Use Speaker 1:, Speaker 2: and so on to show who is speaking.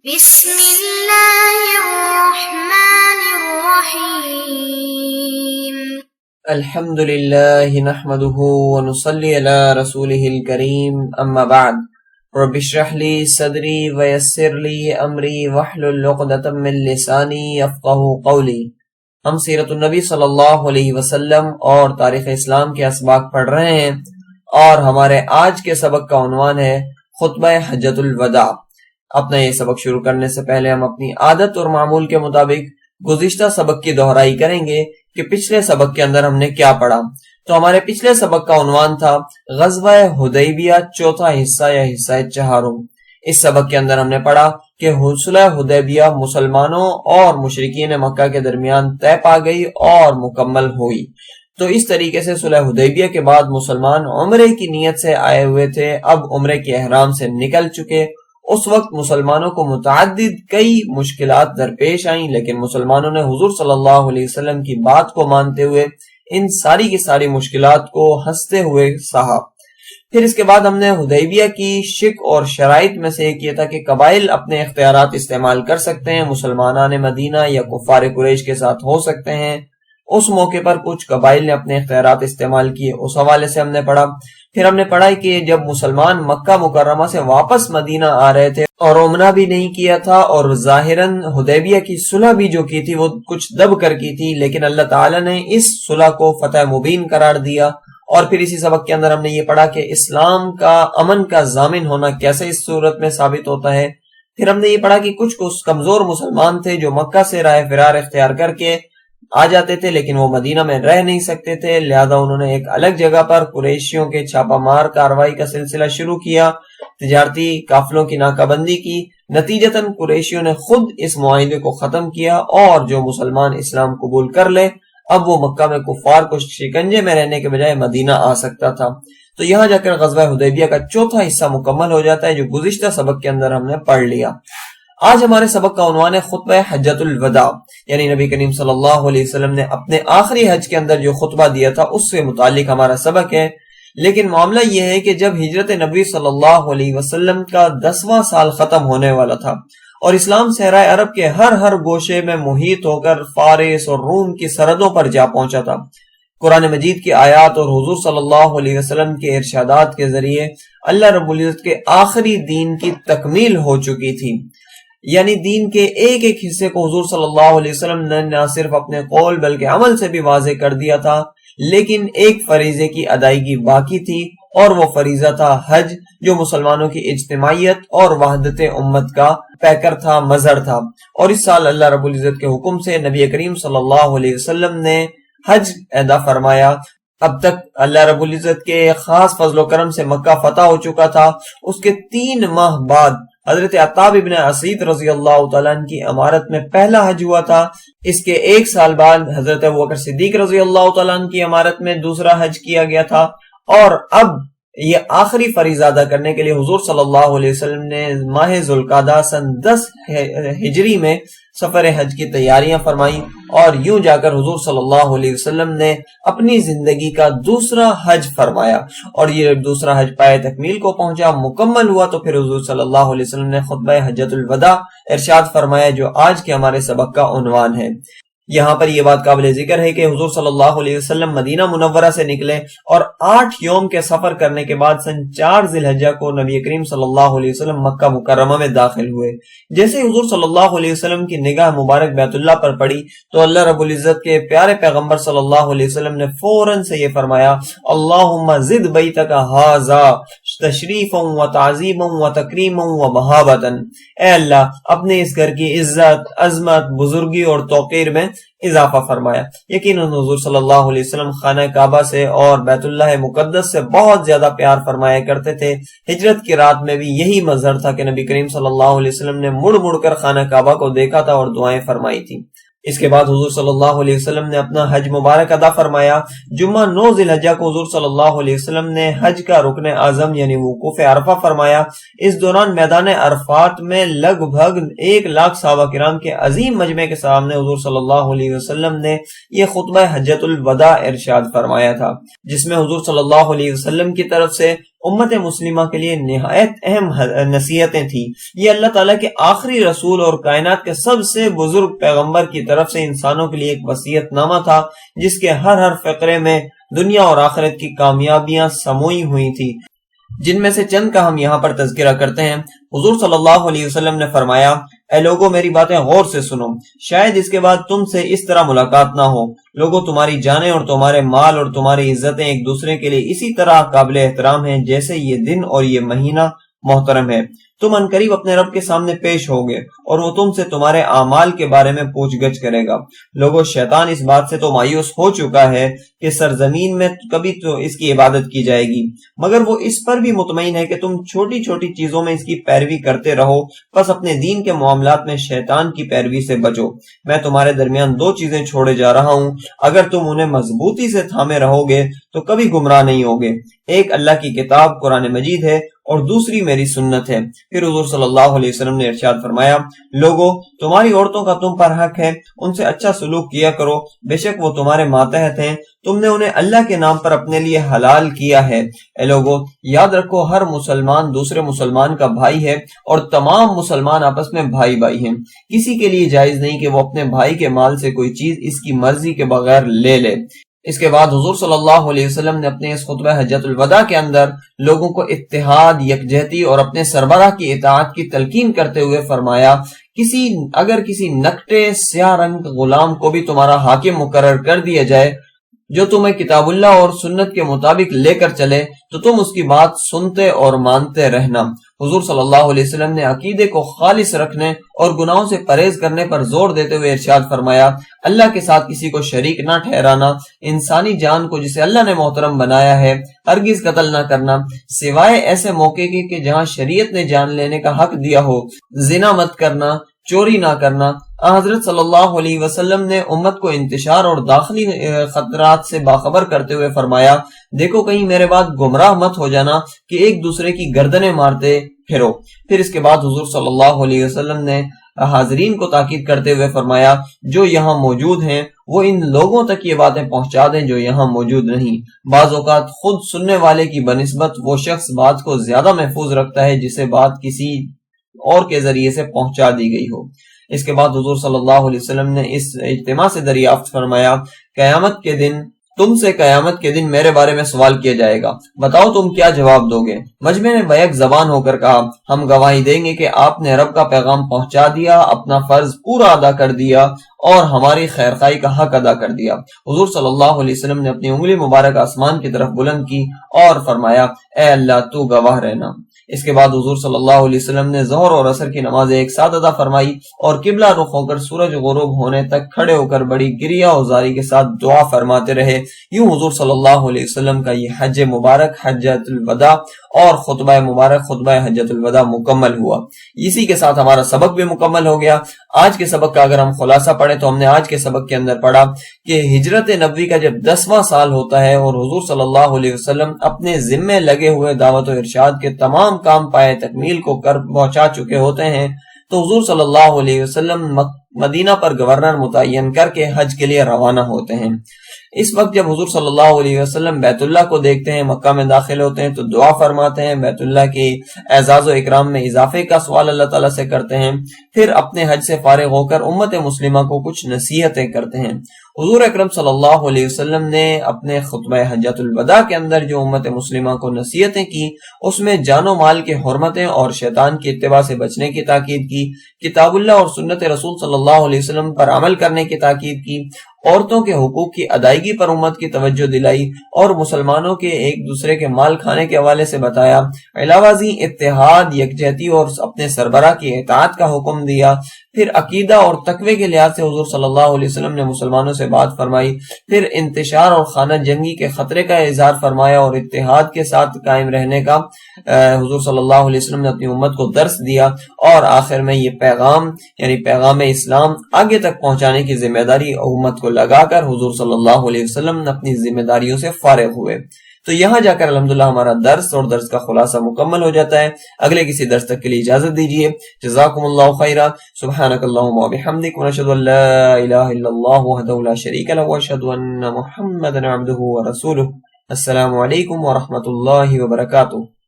Speaker 1: بسم اللہ الرحمن الرحیم
Speaker 2: الحمد للہ نحمده ونصلی علی رسوله الکریم اما بعد رب اشرح لی صدری ویسر لی امری واحلل عقدۃ من لسانی یفقهوا قولی۔ ہم سیرت النبی صلی اللہ علیہ وسلم اور تاریخ اسلام کے اسباق پڑھ رہے ہیں اور ہمارے آج کے سبق کا عنوان ہے خطبہ حجۃ الوداع۔ اپنا یہ سبق شروع کرنے سے پہلے ہم اپنی عادت اور معمول کے مطابق گزشتہ سبق کی دہرائی کریں گے کہ پچھلے سبق کے اندر ہم نے کیا پڑھا۔ تو ہمارے پچھلے سبق کا عنوان تھا غزوہ حدیبیہ چوتھا حصہ یا حصہ چہارم۔ اس سبق کے اندر ہم نے پڑھا کہ صلح حدیبیہ مسلمانوں اور مشرکین مکہ کے درمیان طے پا گئی اور مکمل ہوئی۔ تو اس طریقے سے صلح حدیبیہ کے بعد مسلمان عمرے کی نیت سے آئے ہوئے تھے، اب عمرے کے احرام سے نکل چکے۔ اس وقت مسلمانوں کو متعدد کئی مشکلات درپیش آئیں، لیکن مسلمانوں نے حضور صلی اللہ علیہ وسلم کی بات کو مانتے ہوئے ان ساری کی ساری مشکلات کو ہنستے ہوئے سہا۔ پھر اس کے بعد ہم نے حدیبیہ کی شک اور شرائط میں سے یہ کیا تھا کہ قبائل اپنے اختیارات استعمال کر سکتے ہیں، مسلمانان مدینہ یا کفار قریش کے ساتھ ہو سکتے ہیں۔ اس موقع پر کچھ قبائل نے اپنے اختیارات استعمال کیے، اس حوالے سے ہم نے پڑھا۔ پھر ہم نے پڑھا کہ جب مسلمان مکہ مکرمہ سے واپس مدینہ آ رہے تھے اور عمرہ بھی نہیں کیا تھا اور ظاہراً حدیبیہ کی صلح بھی جو کی تھی وہ کچھ دب کر کی تھی، لیکن اللہ تعالیٰ نے اس صلح کو فتح مبین قرار دیا۔ اور پھر اسی سبق کے اندر ہم نے یہ پڑھا کہ اسلام کا امن کا ضامن ہونا کیسے اس صورت میں ثابت ہوتا ہے۔ پھر ہم نے یہ پڑھا کہ کچھ کمزور مسلمان تھے جو مکہ سے راہ فرار اختیار کر کے آ جاتے تھے، لیکن وہ مدینہ میں رہ نہیں سکتے تھے، لہذا انہوں نے ایک الگ جگہ پر قریشیوں کے چھاپہ مار کارروائی کا سلسلہ شروع کیا، تجارتی قافلوں کی ناکہ بندی کی۔ نتیجتاً قریشیوں نے خود اس معاہدے کو ختم کیا اور جو مسلمان اسلام قبول کر لے اب وہ مکہ میں کفار کو شکنجے میں رہنے کے بجائے مدینہ آ سکتا تھا۔ تو یہاں جا کر غزوہ حدیبیہ کا چوتھا حصہ مکمل ہو جاتا ہے جو گزشتہ سبق کے اندر ہم نے پڑھ لیا۔ آج ہمارے سبق کا عنوان ہے خطبہ حجۃ الوداع، یعنی نبی کریم صلی اللہ علیہ وسلم نے اپنے آخری حج کے اندر جو خطبہ دیا تھا اس سے متعلق ہمارا سبق ہے۔ لیکن معاملہ یہ ہے کہ جب ہجرت نبی صلی اللہ علیہ وسلم کا 10واں سال ختم ہونے والا تھا اور اسلام صحرائے عرب کے ہر گوشے میں محیط ہو کر فارس اور روم کی سرحدوں پر جا پہنچا تھا، قرآن مجید کی آیات اور حضور صلی اللہ علیہ وسلم کے ارشادات کے ذریعے اللہ رب العزت کے آخری دین کی تکمیل ہو چکی تھی، یعنی دین کے ایک ایک حصے کو حضور صلی اللہ علیہ وسلم نے نہ صرف اپنے قول بلکہ عمل سے بھی واضح کر دیا تھا، لیکن ایک فریضے کی ادائیگی باقی تھی اور وہ فریضہ تھا حج، جو مسلمانوں کی اجتماعیت اور وحدت امت کا پیکر تھا، مظہر تھا۔ اور اس سال اللہ رب العزت کے حکم سے نبی کریم صلی اللہ علیہ وسلم نے حج ادا فرمایا۔ اب تک اللہ رب العزت کے خاص فضل و کرم سے مکہ فتح ہو چکا تھا۔ اس کے 3 ماہ بعد حضرت عتاب ابن اسید رضی اللہ تعالیٰ عنہ کی امارت میں پہلا حج ہوا تھا۔ اس کے 1 سال بعد حضرت ابوبکر صدیق رضی اللہ تعالیٰ عنہ کی امارت میں دوسرا حج کیا گیا تھا، اور اب یہ آخری فریضہ ادا کرنے کے لیے حضور صلی اللہ علیہ وسلم نے ماہ ذوالقعدہ سن 10 ہجری میں سفر حج کی تیاریاں فرمائیں، اور یوں جا کر حضور صلی اللہ علیہ وسلم نے اپنی زندگی کا دوسرا حج فرمایا، اور یہ دوسرا حج پائے تکمیل کو پہنچا، مکمل ہوا، تو پھر حضور صلی اللہ علیہ وسلم نے خطبہ حجۃ الوداع ارشاد فرمایا جو آج کے ہمارے سبق کا عنوان ہے۔ یہاں پر یہ بات قابل ذکر ہے کہ حضور صلی اللہ علیہ وسلم مدینہ منورہ سے نکلے اور 8 یوم کے سفر کرنے کے بعد سن 4 ذی الحجہ کو نبی کریم صلی اللہ علیہ وسلم مکہ مکرمہ میں داخل ہوئے۔ جیسے حضور صلی اللہ علیہ وسلم کی نگاہ مبارک بیت اللہ پر پڑی تو اللہ رب العزت کے پیارے پیغمبر صلی اللہ علیہ وسلم نے فوراً سے یہ فرمایا، اللہم زد بیتک ھذا تشریفا و تعظیما و تکریما و مہابتا، اے اللہ اپنے اس گھر کی عزت، عظمت، بزرگی اور توقیر میں اضافہ فرمایا۔ یقیناً حضور صلی اللہ علیہ وسلم خانہ کعبہ سے اور بیت اللہ مقدس سے بہت زیادہ پیار فرمایا کرتے تھے۔ ہجرت کی رات میں بھی یہی مظہر تھا کہ نبی کریم صلی اللہ علیہ وسلم نے مڑ کر خانہ کعبہ کو دیکھا تھا اور دعائیں فرمائی تھی۔ اس کے بعد حضور صلی اللہ علیہ وسلم نے اپنا حج مبارک ادا فرمایا۔ جمعہ 9 ذی الحجہ کو حضور صلی اللہ علیہ وسلم نے حج کا رکن اعظم یعنی وقوف عرفہ فرمایا۔ اس دوران میدان عرفات میں لگ بھگ 1 لاکھ صحابہ کرام کے عظیم مجمع کے سامنے حضور صلی اللہ علیہ وسلم نے یہ خطبہ حجۃ الوداع ارشاد فرمایا تھا، جس میں حضور صلی اللہ علیہ وسلم کی طرف سے امت مسلمہ کے لیے نہایت اہم نصیحتیں تھیں۔ یہ اللہ تعالیٰ کے آخری رسول اور کائنات کے سب سے بزرگ پیغمبر کی طرف سے انسانوں کے لیے ایک وصیت نامہ تھا، جس کے ہر فقرے میں دنیا اور آخرت کی کامیابیاں سموئی ہوئی تھی، جن میں سے چند کا ہم یہاں پر تذکرہ کرتے ہیں۔ حضور صلی اللہ علیہ وسلم نے فرمایا، اے لوگو میری باتیں غور سے سنو، شاید اس کے بعد تم سے اس طرح ملاقات نہ ہو۔ لوگو تمہاری جانیں اور تمہارے مال اور تمہاری عزتیں ایک دوسرے کے لیے اسی طرح قابل احترام ہیں جیسے یہ دن اور یہ مہینہ محترم ہے۔ تم عنقریب اپنے رب کے سامنے پیش ہوگے اور وہ تم سے تمہارے اعمال کے بارے میں پوچھ گچھ کرے گا۔ لوگوں شیطان اس بات سے تو مایوس ہو چکا ہے کہ سرزمین میں کبھی تو اس کی عبادت کی جائے گی، مگر وہ اس پر بھی مطمئن ہے کہ تم چھوٹی چھوٹی چیزوں میں اس کی پیروی کرتے رہو، پس اپنے دین کے معاملات میں شیطان کی پیروی سے بچو۔ میں تمہارے درمیان دو چیزیں چھوڑے جا رہا ہوں، اگر تم انہیں مضبوطی سے تھامے رہو گے تو کبھی گمراہ نہیں ہوگے۔ ایک اللہ کی کتاب قرآن مجید ہے اور دوسری میری سنت ہے۔ پھر حضور صلی اللہ علیہ وسلم نے ارشاد فرمایا، لوگو تمہاری عورتوں کا تم پر حق ہے، ان سے اچھا سلوک کیا کرو، بے شک وہ تمہارے ماتحت ہیں، تم نے انہیں اللہ کے نام پر اپنے لیے حلال کیا ہے۔ اے لوگو یاد رکھو، ہر مسلمان دوسرے مسلمان کا بھائی ہے اور تمام مسلمان آپس میں بھائی بھائی ہیں۔ کسی کے لیے جائز نہیں کہ وہ اپنے بھائی کے مال سے کوئی چیز اس کی مرضی کے بغیر لے لے۔ اس کے بعد حضور صلی اللہ علیہ وسلم نے اپنے اس خطبہ حجۃ الوداع کے اندر لوگوں کو اتحاد، یکجہتی اور اپنے سربراہ کی اطاعت کی تلقین کرتے ہوئے فرمایا، اگر کسی نکٹے سیاہ رنگ غلام کو بھی تمہارا حاکم مقرر کر دیا جائے جو تمہیں کتاب اللہ اور سنت کے مطابق لے کر چلے تو تم اس کی بات سنتے اور مانتے رہنا۔ حضور صلی اللہ علیہ وسلم نے عقیدے کو خالص رکھنے اور گناہوں سے پرہیز کرنے پر زور دیتے ہوئے ارشاد فرمایا، اللہ کے ساتھ کسی کو شریک نہ ٹھہرانا، انسانی جان کو جسے اللہ نے محترم بنایا ہے ہرگز قتل نہ کرنا سوائے ایسے موقع کے کہ جہاں شریعت نے جان لینے کا حق دیا ہو، زنا مت کرنا، چوری نہ کرنا۔ حضرت صلی اللہ علیہ وسلم نے امت کو انتشار اور داخلی خطرات سے باخبر کرتے ہوئے فرمایا، دیکھو کہیں میرے بعد گمراہ مت ہو جانا کہ ایک دوسرے کی گردنیں مارتے پھرو۔ پھر اس کے بعد حضور صلی اللہ علیہ وسلم نے حاضرین کو تاکید کرتے ہوئے فرمایا، جو یہاں موجود ہیں وہ ان لوگوں تک یہ باتیں پہنچا دیں جو یہاں موجود نہیں۔ بعض اوقات خود سننے والے کی بنسبت وہ شخص بات کو زیادہ محفوظ رکھتا ہے جسے بات کسی اور کے ذریعے سے پہنچا دی گئی ہو۔ اس کے بعد حضور صلی اللہ علیہ وسلم نے اس اجتماع سے دریافت فرمایا، تم سے قیامت کے دن میرے بارے میں سوال کیا جائے گا، بتاؤ تم کیا جواب دو گے؟ مجمع نے بیک زبان ہو کر کہا، ہم گواہی دیں گے کہ آپ نے رب کا پیغام پہنچا دیا، اپنا فرض پورا ادا کر دیا اور ہماری خیرخواہی کا حق ادا کر دیا۔ حضور صلی اللہ علیہ وسلم نے اپنی انگلی مبارک آسمان کی طرف بلند کی اور فرمایا، اے اللہ تو گواہ رہنا۔ اس کے بعد حضور صلی اللہ علیہ وسلم نے ظہر اور عصر کی نماز ایک ساتھ ادا فرمائی اور قبلہ رخ ہو کر سورج غروب ہونے تک کھڑے ہو کر بڑی گریہ و زاری کے ساتھ دعا فرماتے رہے۔ یوں حضور صلی اللہ علیہ وسلم کا یہ حج مبارک حجۃ الوداع اور خطبہ مبارک خطبہ حجۃ الوداع مکمل ہوا۔ اسی کے ساتھ ہمارا سبق بھی مکمل ہو گیا۔ آج کے سبق کا اگر ہم خلاصہ پڑھیں تو ہم نے آج کے سبق کے اندر پڑھا کہ ہجرت نبوی کا جب 10واں سال ہوتا ہے اور حضور صلی اللہ علیہ وسلم اپنے ذمے لگے ہوئے دعوت و ارشاد کے تمام کام پائے تکمیل کو کر پہنچا چکے ہوتے ہیں تو حضور صلی اللہ علیہ وسلم مدینہ پر گورنر متعین کر کے حج کے لیے روانہ ہوتے ہیں۔ اس وقت جب حضور صلی اللہ علیہ وسلم بیت اللہ کو دیکھتے ہیں، مکہ میں داخل ہوتے ہیں تو دعا فرماتے ہیں، بیت اللہ کے اعزاز و اکرام میں اضافے کا سوال اللہ تعالیٰ سے کرتے ہیں، پھر اپنے حج سے فارغ ہو کر امت مسلمہ کو کچھ نصیحتیں کرتے ہیں۔ حضور اکرم صلی اللہ علیہ وسلم نے اپنے خطبہ حجۃ الوداع کے اندر جو امت مسلمہ کو نصیحتیں کی اس میں جان و مال کے حرمتیں اور شیطان کی اتباع سے بچنے کی تاکید کی، کتاب اللہ اور سنت رسول صلی اللہ علیہ وسلم پر عمل کرنے کی تاکید کی، عورتوں کے حقوق کی ادائیگی پر امت کی توجہ دلائی اور مسلمانوں کے ایک دوسرے کے مال کھانے کے حوالے سے بتایا، علاوہ ازیں اتحاد، یکجہتی اور اپنے سربراہ کی اطاعت کا حکم دیا۔ پھر عقیدہ اور تقوی کے لحاظ سے حضور صلی اللہ علیہ وسلم نے مسلمانوں سے بات فرمائی، پھر انتشار اور خانہ جنگی کے خطرے کا اظہار فرمایا اور اتحاد کے ساتھ قائم رہنے کا حضور صلی اللہ علیہ وسلم نے اپنی امت کو درس دیا، اور آخر میں یہ پیغام یعنی پیغام اسلام آگے تک پہنچانے کی ذمہ داری امت کو لگا کر حضور صلی اللہ علیہ وسلم اپنی ذمہ داریوں سے فارغ ہوئے۔ تو یہاں جا کر الحمدللہ ہمارا درس اور درس کا خلاصہ مکمل ہو جاتا ہے۔ اگلے کسی درس تک کے لیے اجازت دیجیے۔ جزاکم اللہ خیرا، سبحانک اللہم و بحمدک، ونشہد ان لا الہ الا اللہ وحدہ لا شریک لہ، واشہد ان محمدا عبدہ ورسولہ۔ السلام علیکم ورحمۃ اللہ وبرکاتہ۔